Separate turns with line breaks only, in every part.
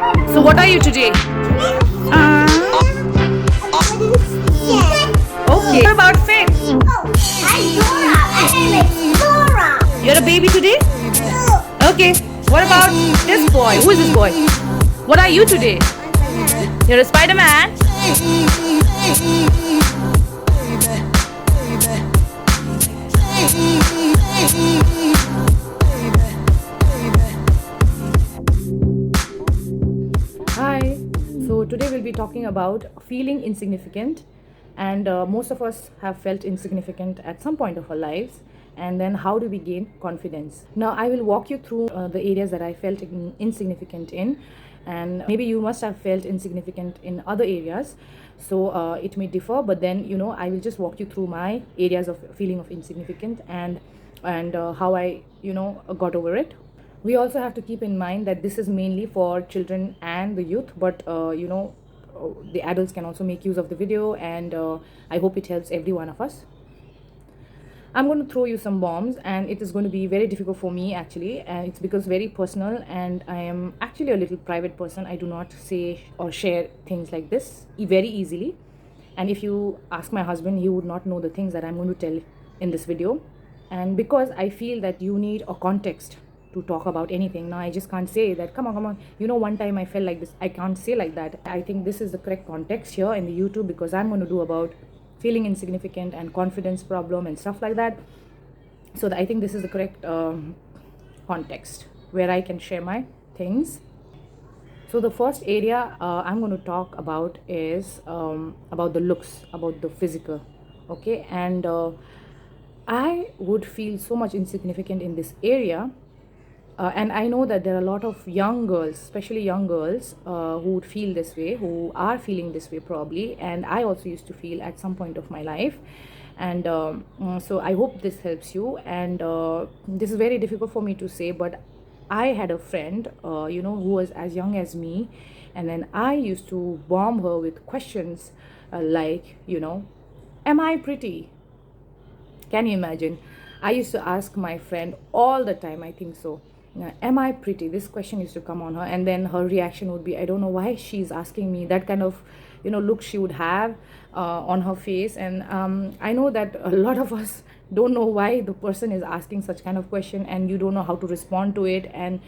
So what are you today? Okay. What about Faith? You're a baby today? Okay. What about this boy? Who is this boy? What are you today? You're a Spider-Man? Hi. So today we'll be talking about feeling insignificant, and most of us have felt insignificant at some point of our lives. And then how do we gain confidence? Now I will walk you through the areas that I felt insignificant in, and maybe you must have felt insignificant in other areas. So it may differ, but then I will just walk you through my areas of feeling of insignificant, and how I got over it. We also have to keep in mind that this is mainly for children and the youth, but the adults can also make use of the video, and I hope it helps every one of us. I'm going to throw you some bombs, and it is going to be very difficult for me actually, and it's because very personal, and I am actually a little private person. I do not say or share things like this very easily, and if you ask my husband, he would not know the things that I'm going to tell in this video. And because I feel that you need a context to talk about anything, now I just can't say that come on, one time I felt like this. I can't say like that. I think this is the correct context here in the YouTube, because I'm going to do about feeling insignificant and confidence problem and stuff like that. So I think this is the correct context where I can share my things. So the first area I'm going to talk about is about the looks, about the physical. Okay, and I would feel so much insignificant in this area. And I know that there are a lot of young girls, especially young girls, who would feel this way, who are feeling this way probably. And I also used to feel at some point of my life. And so I hope this helps you. And this is very difficult for me to say, but I had a friend, who was as young as me. And then I used to bomb her with questions like, am I pretty? Can you imagine? I used to ask my friend all the time, I think so. Am I pretty? This question used to come on her, and then her reaction would be, I don't know why she's asking me. That kind of look she would have on her face. And I know that a lot of us don't know why the person is asking such kind of question, and you don't know how to respond to it, and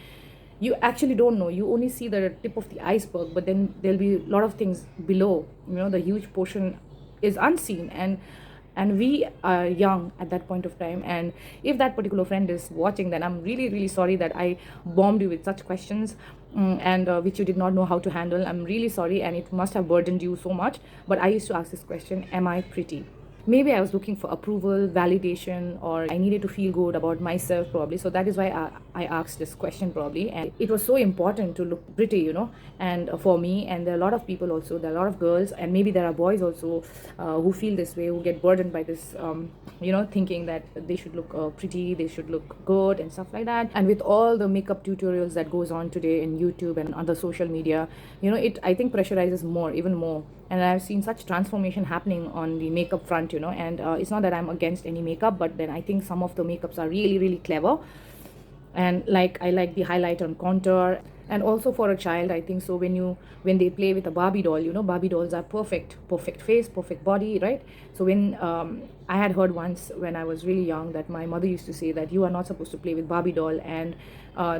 you actually don't know. You only see the tip of the iceberg, but then there'll be a lot of things below. The huge portion is unseen, and we are young at that point of time. And if that particular friend is watching, then I'm really, really sorry that I bombed you with such questions, and which you did not know how to handle. I'm really sorry, and it must have burdened you so much. But I used to ask this question, am I pretty? Maybe I was looking for approval, validation, or I needed to feel good about myself probably. So that is why I asked this question probably. And it was so important to look pretty, and for me. And there are a lot of people also, there are a lot of girls, and maybe there are boys also who feel this way, who get burdened by this, thinking that they should look pretty, they should look good and stuff like that. And with all the makeup tutorials that goes on today in YouTube and other social media, it, I think, pressurizes more, even more. And I've seen such transformation happening on the makeup front, and it's not that I'm against any makeup, but then I think some of the makeups are really, really clever. And like, I like the highlight on contour. And also for a child, I think so, when they play with a Barbie doll, Barbie dolls are perfect face, perfect body, right? So when I had heard once when I was really young that my mother used to say that you are not supposed to play with Barbie doll, and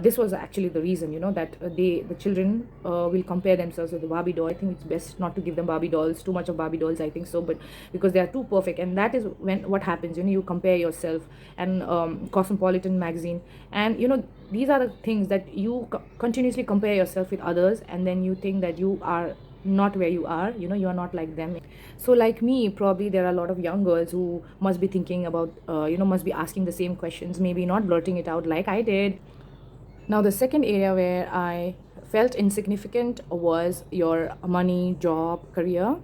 this was actually the reason, that the children will compare themselves with the Barbie doll. I think it's best not to give them Barbie dolls, too much of Barbie dolls, I think so, but because they are too perfect. And that is when what happens, you compare yourself. And Cosmopolitan magazine, and these are the things that you continuously compare yourself with others, and then you think that you are not where you are, you are not like them. So like me, probably there are a lot of young girls who must be thinking about must be asking the same questions, maybe not blurting it out like I did. Now the second area where I felt insignificant was your money, job, career.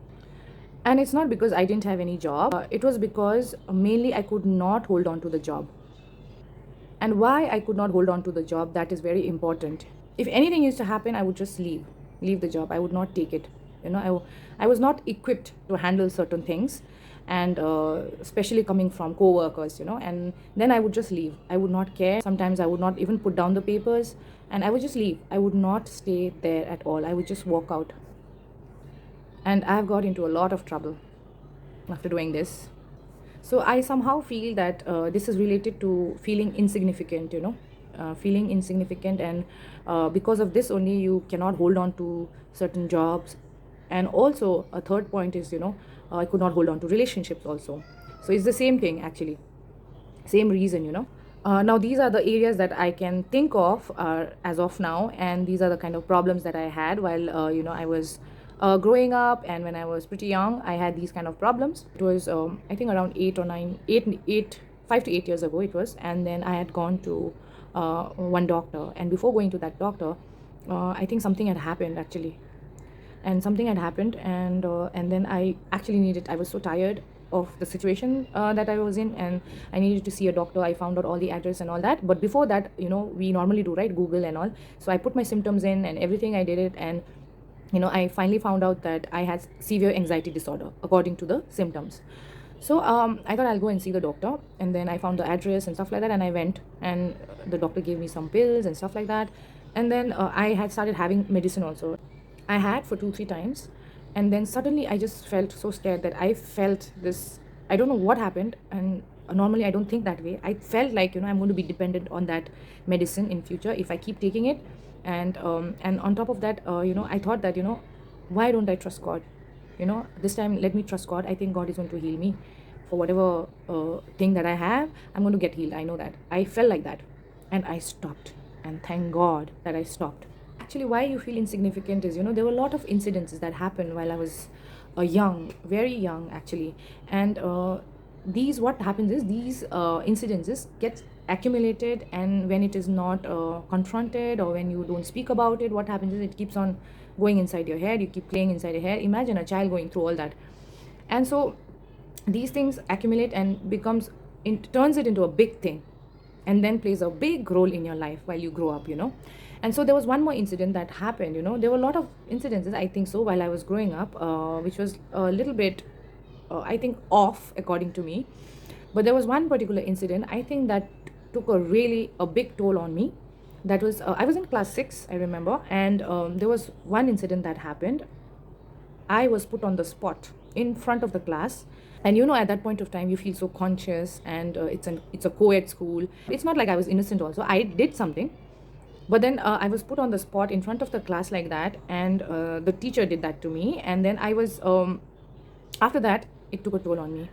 And it's not because I didn't have any job, it was because mainly I could not hold on to the job. And why I could not hold on to the job, that is very important. If anything used to happen, I would just leave the job. I would not take it. I was not equipped to handle certain things. and especially coming from co-workers, and then I would just leave. I would not care. Sometimes I would not even put down the papers, and I would just leave. I would not stay there at all. I would just walk out. And I've got into a lot of trouble after doing this. So I somehow feel that this is related to feeling insignificant, feeling insignificant, and because of this only you cannot hold on to certain jobs. And also a third point is, I could not hold on to relationships also. So it's the same thing actually, same reason, now these are the areas that I can think of as of now, and these are the kind of problems that I had while I was growing up. And when I was pretty young, I had these kind of problems. It was I think around 5 to 8 years ago it was. And then I had gone to one doctor, and before going to that doctor, I think something had happened actually. And something had happened, and then I was so tired of the situation that I was in, and I needed to see a doctor. I found out all the address and all that, but before that, we normally do, right, Google and all. So I put my symptoms in and everything, I did it, and I finally found out that I had severe anxiety disorder according to the symptoms. So I thought I'll go and see the doctor, and then I found the address and stuff like that, and I went, and the doctor gave me some pills and stuff like that. And then I had started having medicine also. I had for 2 3 times, and then suddenly I just felt so scared that I felt this. I don't know what happened, and normally I don't think that way. I felt like, I'm going to be dependent on that medicine in future if I keep taking it. And on top of that, I thought that, why don't I trust God? This time let me trust God. I think God is going to heal me for whatever thing that I have. I'm going to get healed. I know that. I felt like that, and I stopped. And thank God that I stopped. Actually, why you feel insignificant is, there were a lot of incidences that happened while I was young, very young actually. And what happens is these incidences get accumulated, and when it is not confronted, or when you don't speak about it, what happens is it keeps on going inside your head. You keep playing inside your head. Imagine a child going through all that. And so these things accumulate and turns it into a big thing, and then plays a big role in your life while you grow up. And so there was one more incident that happened. There were a lot of incidences, I think so, while I was growing up, which was a little bit I think off according to me. But there was one particular incident, I think, that took a big toll on me. That was I was in class 6, I remember. And there was one incident that happened. I was put on the spot in front of the class. And at that point of time you feel so conscious, and it's a co-ed school. It's not like I was innocent also. I did something, but then I was put on the spot in front of the class like that, and the teacher did that to me. And then I was after that, it took a toll on me.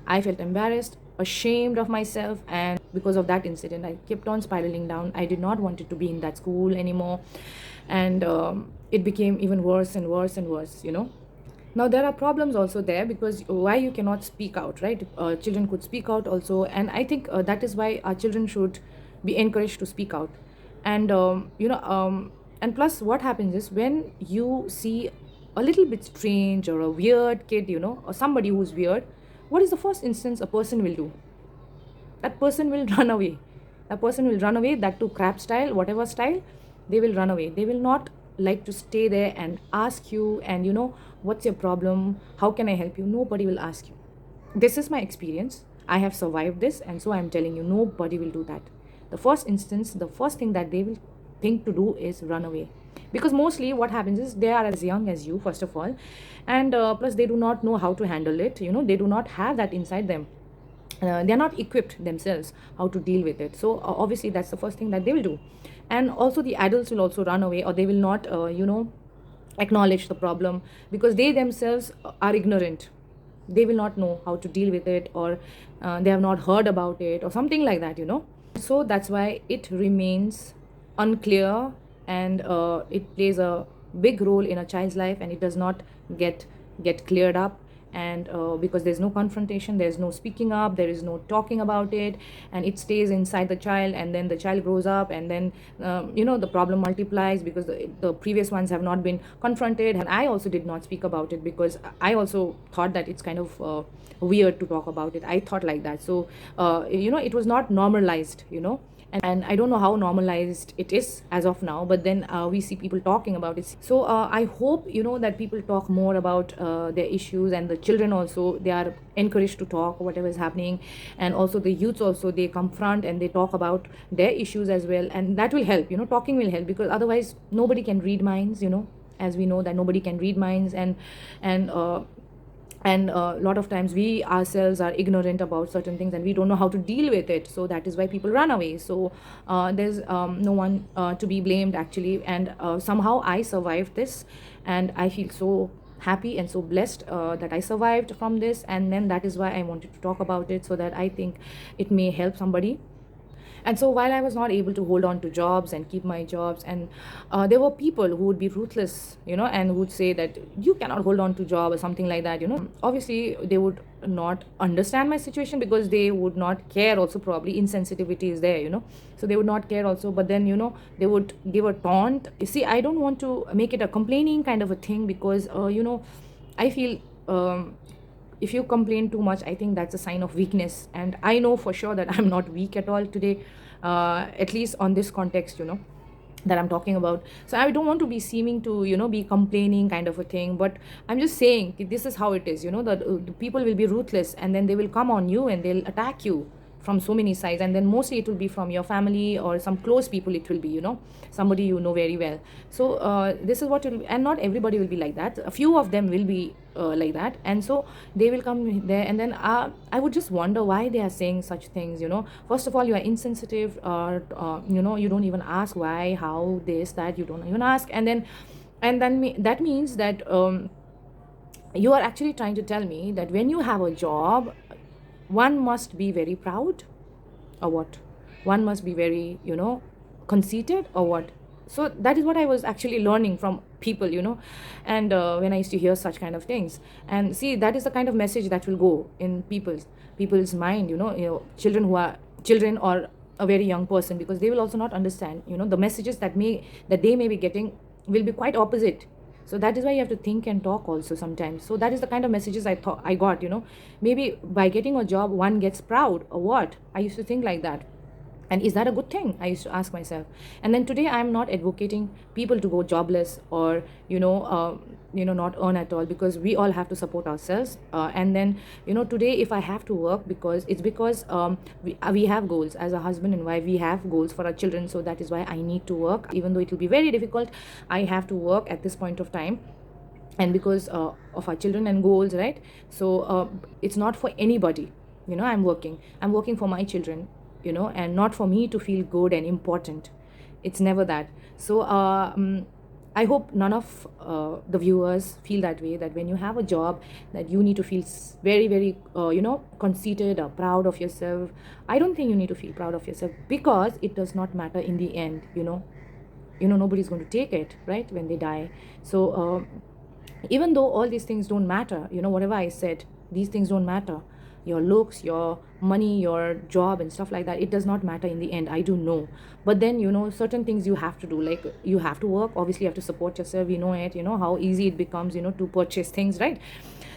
I felt embarrassed, ashamed of myself, and because of that incident, I kept on spiraling down. I did not want it to be in that school anymore, and it became even worse and worse and worse. Now there are problems also there, because why you cannot speak out, right? Children could speak out also, and I think that is why our children should be encouraged to speak out. And and plus what happens is, when you see a little bit strange or a weird kid, or somebody who's weird, what is the first instance a person will do? That person will run away. That person will run away, that too crap style, whatever style. They will run away. They will not like to stay there and ask you, and what's your problem, how can I help you? Nobody will ask you. This is my experience. I have survived this, and so I'm telling you, nobody will do that. The first instance, the first thing that they will think to do is run away. Because mostly what happens is, they are as young as you, first of all, and plus they do not know how to handle it. They do not have that inside them. They are not equipped themselves how to deal with it. So obviously that's the first thing that they will do. And also the adults will also run away, or they will not acknowledge the problem, because they themselves are ignorant. They will not know how to deal with it, or they have not heard about it, or something like that. So that's why it remains unclear, and it plays a big role in a child's life, and it does not get cleared up. And because there's no confrontation, there's no speaking up, there is no talking about it, and it stays inside the child, and then the child grows up, and then the problem multiplies, because the previous ones have not been confronted. And I also did not speak about it, because I also thought that it's kind of weird to talk about it. I thought like that. So it was not normalized. And I don't know how normalized it is as of now, but then we see people talking about it. So I hope, that people talk more about their issues, and the children also, they are encouraged to talk whatever is happening, and also the youths also, they confront and they talk about their issues as well, and that will help. Talking will help, because otherwise nobody can read minds. As we know that nobody can read minds, and a lot of times we ourselves are ignorant about certain things, and we don't know how to deal with it. So that is why people run away. So there's no one to be blamed, actually. And somehow I survived this, and I feel so happy and so blessed that I survived from this. And then that is why I wanted to talk about it, so that I think it may help somebody. And so while I was not able to hold on to jobs and keep my jobs, and there were people who would be ruthless, and would say that you cannot hold on to job or something like that. Obviously they would not understand my situation, because they would not care also. Probably insensitivity is there, so they would not care also. But then they would give a taunt. You see, I don't want to make it a complaining kind of a thing, because I feel if you complain too much, I think that's a sign of weakness. And I know for sure that I'm not weak at all today, at least on this context, that I'm talking about. So I don't want to be seeming to be complaining kind of a thing, but I'm just saying this is how it is. That the people will be ruthless, and then they will come on you and they'll attack you from so many sides. And then mostly it will be from your family or some close people. It will be somebody very well. So this is what it will, and not everybody will be like that. A few of them will be like that. And so they will come there, and then I would just wonder why they are saying such things. First of all, you are insensitive, you don't even ask why, how, this, that. You don't even ask. And then that means that you are actually trying to tell me that when you have a job, one must be very proud, or what? One must be very conceited, or what? So that is what I was actually learning from people. And when I used to hear such kind of things, and see, that is the kind of message that will go in people's mind. Children who are children, or a very young person, because they will also not understand. The messages that they may be getting will be quite opposite. So that is why you have to think and talk also sometimes. So that is the kind of messages I thought I got. Maybe by getting a job one gets proud, or what? I used to think like that. And is that a good thing? I used to ask myself. And then today I'm not advocating people to go jobless, or not earn at all, because we all have to support ourselves. And then today if I have to work, because we have goals as a husband and wife. We have goals for our children. So that is why I need to work, even though it will be very difficult. I have to work at this point of time, and because of our children and goals, right? So it's not for anybody. I'm working for my children, and not for me to feel good and important. It's never that. So I hope none of the viewers feel that way, that when you have a job, that you need to feel very, very conceited or proud of yourself. I don't think you need to feel proud of yourself, because it does not matter in the end. Nobody's going to take it, right, when they die. So even though all these things don't matter, whatever I said, these things don't matter. Your looks, your money, your job and stuff like that, it does not matter in the end. I do know. But then certain things you have to do, like you have to work. Obviously you have to support yourself. How easy it becomes to purchase things, right?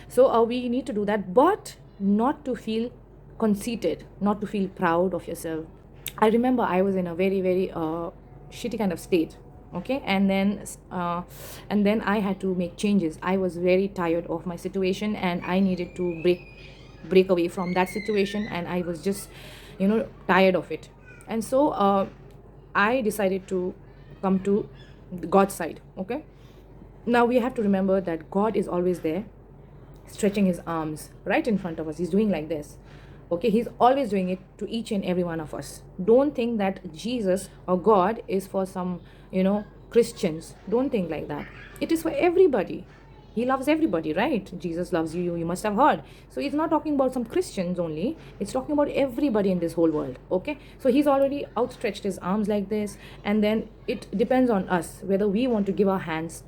So we need to do that, but not to feel conceited, not to feel proud of yourself. I remember I was in a very, very shitty kind of state. Okay, and then I had to make changes. I was very tired of my situation, and I needed to break away from that situation, and I was just tired of it. And so I decided to come to God's side. Okay, now we have to remember that God is always there, stretching his arms right in front of us. He's doing like this. Okay, he's always doing it to each and every one of us. Don't think that Jesus or God is for some Christians. Don't think like that. It is for everybody. He loves everybody, right? Jesus loves you, you must have heard. So it's not talking about some Christians only. It's talking about everybody in this whole world. Okay, so he's already outstretched his arms like this. And then it depends on us whether we want to give our hands.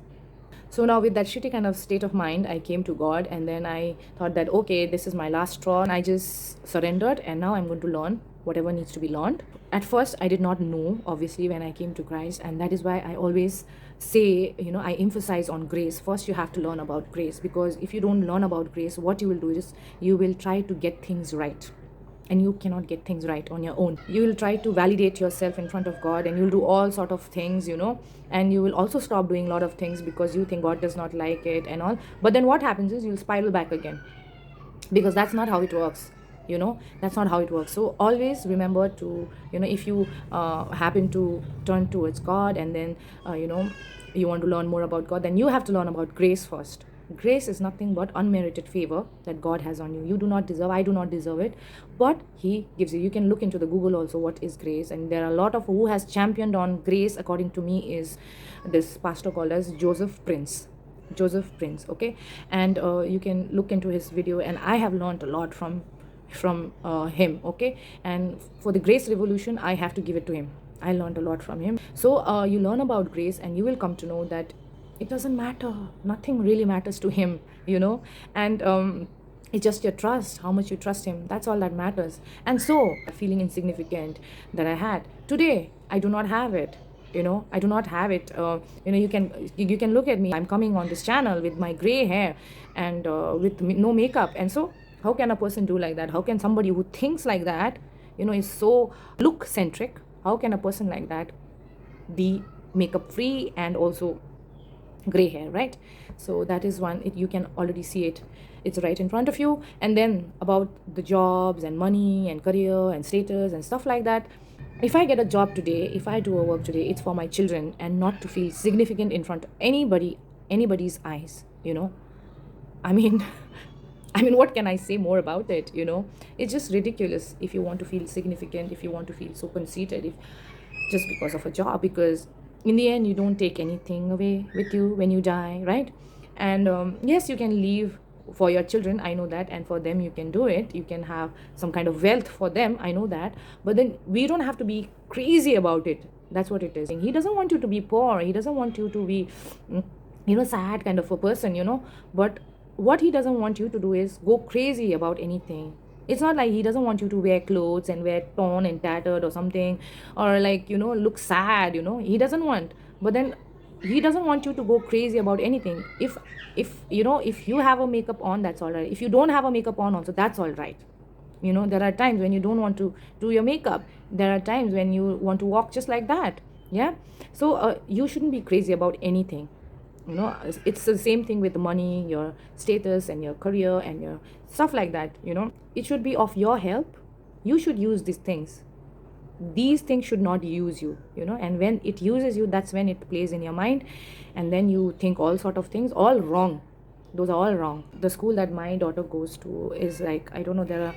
So now with that shitty kind of state of mind, I came to God, and then I thought that, okay, this is my last straw, and I just surrendered, and now I'm going to learn whatever needs to be learned. At first, I did not know, obviously, when I came to Christ, and that is why I always say, I emphasize on grace. First, you have to learn about grace, because if you don't learn about grace, what you will do is you will try to get things right. and you cannot get things right on your own. You will try to validate yourself in front of God, and you'll do all sort of things, and you will also stop doing a lot of things because you think God does not like it and all. But then what happens is you'll spiral back again, because that's not how it works. That's not how it works. So always remember to, if you happen to turn towards God, and then you want to learn more about God, then you have to learn about grace first. Grace is nothing but unmerited favor that God has on you. You do not deserve, I do not deserve it, but He gives you. You can look into the Google also what is grace, and there are a lot of who has championed on grace, according to me, is this pastor called as Joseph Prince. Okay. And you can look into his video, and I have learned a lot from him. Okay. And for the grace revolution, I have to give it to him. I learned a lot from him. So you learn about grace, and you will come to know that it doesn't matter, nothing really matters to him. And it's just your trust, how much you trust him. That's all that matters. And so feeling insignificant that I had today, I do not have it. I do not have it. You can look at me. I'm coming on this channel with my gray hair, and with no makeup. And so how can a person do like that? How can somebody who thinks like that, is so look centric, how can a person like that be makeup free and also gray hair, right? So that is one. You can already see it. It's right in front of you. And then about the jobs and money and career and status and stuff like that, if I get a job today, if I do a work today, it's for my children, and not to feel significant in front of anybody's eyes. I mean, what can I say more about it? It's just ridiculous. If you want to feel significant, if you want to feel so conceited, if just because of a job, because in the end you don't take anything away with you when you die, right? And yes, you can leave for your children, I know that, and for them you can do it. You can have some kind of wealth for them, I know that. But then we don't have to be crazy about it. That's what it is. He doesn't want you to be poor. He doesn't want you to be sad kind of a person. But what he doesn't want you to do is go crazy about anything. It's not like he doesn't want you to wear clothes and wear torn and tattered or something, or like look sad. He doesn't want. But then he doesn't want you to go crazy about anything. If you have a makeup on, that's all right. If you don't have a makeup on also, that's all right. There are times when you don't want to do your makeup. There are times when you want to walk just like that. Yeah. So you shouldn't be crazy about anything. It's the same thing with money, your status and your career and your stuff like that. It should be of your help. You should use these things should not use you. And when it uses you, that's when it plays in your mind, and then you think all sort of things, all wrong. Those are all wrong. The school that my daughter goes to is like, I don't know, there are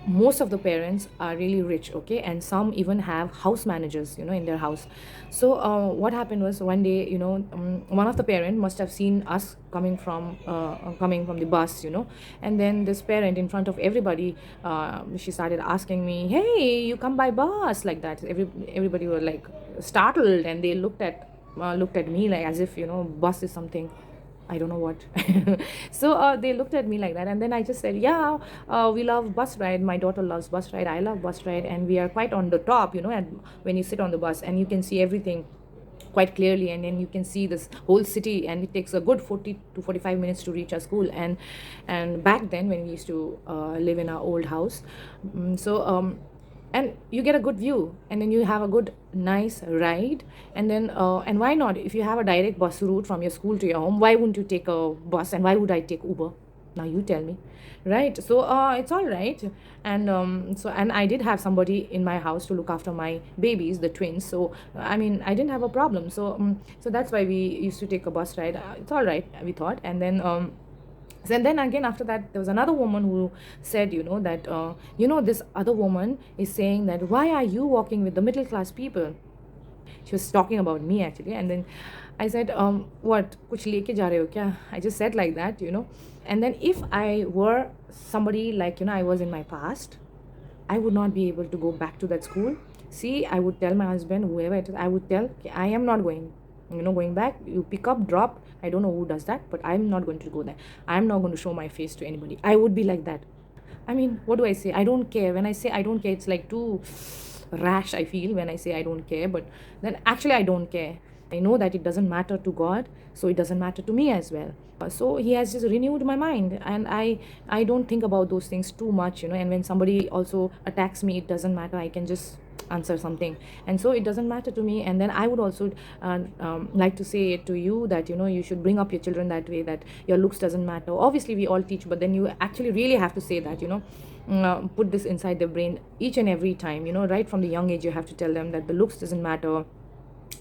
most of the parents are really rich, okay, and some even have house managers in their house. So what happened was, one day, one of the parent must have seen us coming from the bus, and then this parent, in front of everybody, she started asking me, "Hey, you come by bus?" like that. Everybody were like startled, and they looked at me like as if bus is something I don't know what. So they looked at me like that, and then I just said, "Yeah, we love bus ride. My daughter loves bus ride. I love bus ride, and we are quite on the top, and when you sit on the bus, and you can see everything quite clearly, and then you can see this whole city, and it takes a good 40 to 45 minutes to reach our school." And back then, when we used to live in our old house, and you get a good view, and then you have a good nice ride, and then and why not, if you have a direct bus route from your school to your home, why wouldn't you take a bus, and why would I take Uber? Now you tell me, right? So it's all right. And and I did have somebody in my house to look after my babies, the twins. So I mean, I didn't have a problem. So that's why we used to take a bus ride. It's all right, we thought. And then again, after that, there was another woman who said, that this other woman is saying that, "Why are you walking with the middle class people?" She was talking about me, actually. And then I said, "What, kuch leke ja rahe ho kya?" I just said like that. And then if I were somebody like I was in my past, I would not be able to go back to that school. See, I would tell my husband, whoever it is, I would tell, I am not going back. You pick up, drop. I don't know who does that, but I'm not going to go there. I'm not going to show my face to anybody. I would be like that. I mean, what do I say? I don't care. When I say I don't care, it's like too rash, I feel, when I say I don't care. But then actually I don't care. I know that it doesn't matter to God, so it doesn't matter to me as well. So he has just renewed my mind, and I don't think about those things too much, and when somebody also attacks me, it doesn't matter. I can just answer something, and so it doesn't matter to me. And then I would also like to say to you that you should bring up your children that way, that your looks doesn't matter. Obviously we all teach, but then you actually really have to say that, put this inside their brain each and every time, right from the young age. You have to tell them that the looks doesn't matter.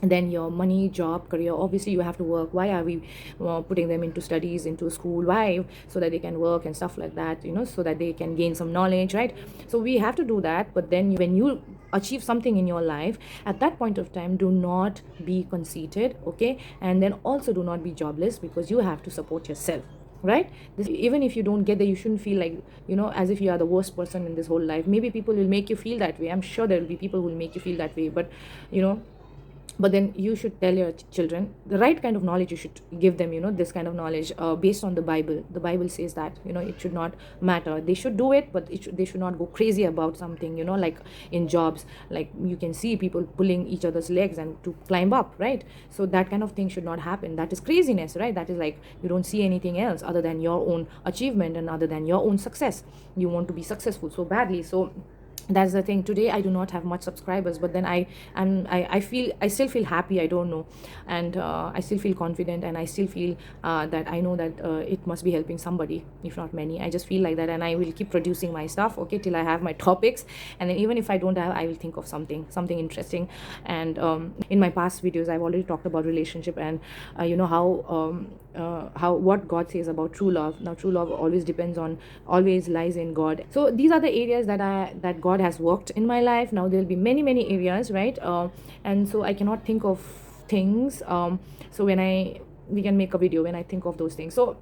And then your money, job, career, obviously you have to work. Why are we putting them into studies, into school? Why? So that they can work and stuff like that, so that they can gain some knowledge, right? So we have to do that. But then when you achieve something in your life, at that point of time, do not be conceited, okay? And then also do not be jobless, because you have to support yourself, right? Even if you don't get there, you shouldn't feel like, as if you are the worst person in this whole life. Maybe people will make you feel that way. I'm sure there will be people who will make you feel that way, but then you should tell your children the right kind of knowledge. You should give them, this kind of knowledge based on the Bible. The Bible says that, it should not matter. They should do it, but they should not go crazy about something, like in jobs. Like you can see people pulling each other's legs and to climb up, right? So that kind of thing should not happen. That is craziness, right? That is like you don't see anything else other than your own achievement and other than your own success. You want to be successful so badly. So that's the thing. Today I do not have much subscribers, but then I feel, I still feel happy. I don't know, and I still feel confident, and I still feel that I know that it must be helping somebody, if not many. I just feel like that, and I will keep producing my stuff, okay, till I have my topics. And then even if I don't have, I will think of something interesting. And in my past videos I've already talked about relationship, and how what God says about true love. Now true love always lies in God. So these are the areas that God has worked in my life. Now there'll be many areas, right? And so I cannot think of things. So we can make a video when I think of those things. So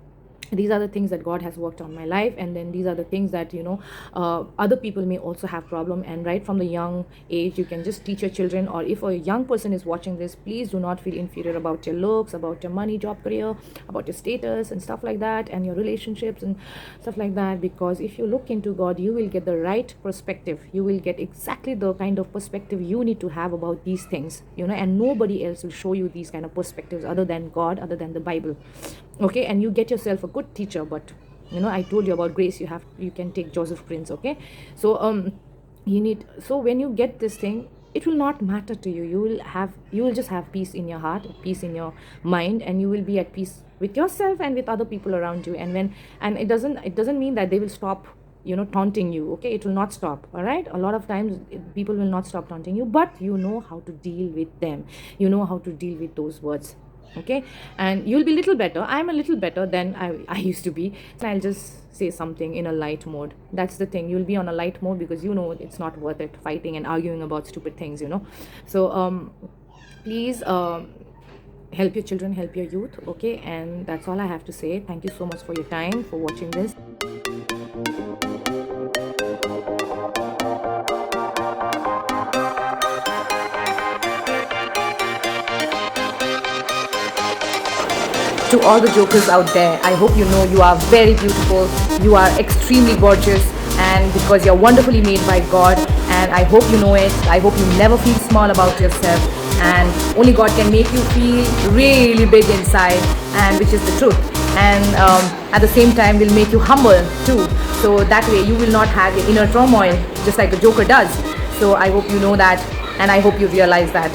these are the things that God has worked on my life, and then these are the things that other people may also have problem. And right from the young age, you can just teach your children. Or if a young person is watching this, please do not feel inferior about your looks, about your money, job, career, about your status and stuff like that, and your relationships and stuff like that. Because if you look into God, you will get the right perspective. You will get exactly the kind of perspective you need to have about these things, and nobody else will show you these kind of perspectives other than God, other than the Bible, okay? And you get yourself a good teacher. But I told you about grace. You can take Joseph Prince, okay? So so when you get this thing, it will not matter to you. You will just have peace in your heart, peace in your mind, and you will be at peace with yourself and with other people around you. And it doesn't mean that they will stop taunting you, okay? It will not stop, all right? A lot of times people will not stop taunting you, but you know how to deal with them. You know how to deal with those words, okay? And you'll be a little better. I'm a little better than I used to be. I'll just say something in a light mode. That's the thing. You'll be on a light mode because it's not worth it fighting and arguing about stupid things. So please help your children, help your youth, okay? And that's all I have to say. Thank you so much for your time, for watching this. To all the jokers out there, I hope you know you are very beautiful, you are extremely gorgeous, and because you're wonderfully made by God, and I hope you know it. I hope you never feel small about yourself, and only God can make you feel really big inside, and which is the truth. And at the same time will make you humble too, so that way you will not have your inner turmoil just like the joker does. So I hope you know that, and I hope you realize that.